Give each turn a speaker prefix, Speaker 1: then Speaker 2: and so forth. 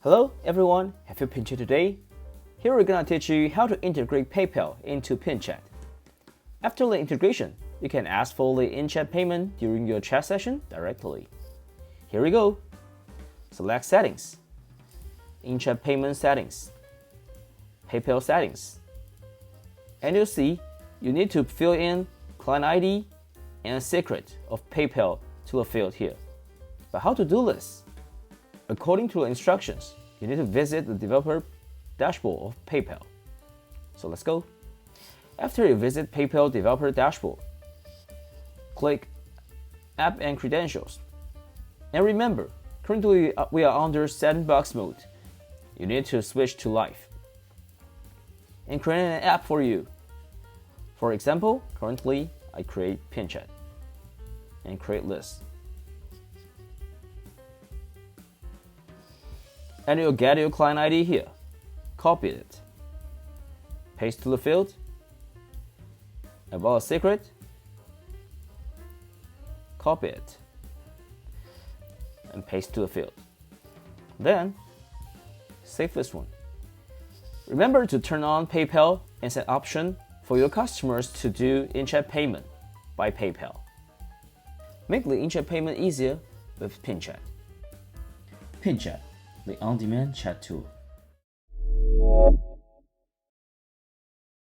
Speaker 1: Hello everyone, have you PinChat today? Here we're gonna teach you how to integrate PayPal into PinChat. After the integration, you can ask for the in-chat payment during your chat session directly. Here we go. Select Settings, In-chat payment settings, PayPal settings. And you'll see you need to fill in client ID and secret of PayPal to the field here. But how to do this? According to the instructions, you need to visit the developer dashboard of PayPal. So let's go. After you visit PayPal developer dashboard, click App and Credentials. And remember, currently we are under sandbox mode. You need to switch to live and create an app for you. For example, currently I create PinChat and create list. And you'll get your client ID here. Copy it. Paste to the field. About a secret. Copy it. And paste to the field. Then, save this one. Remember to turn on PayPal and set option for your customers to do in-chat payment by PayPal. Make the in-chat payment easier with PinChat. PinChat, the on-demand chat tool.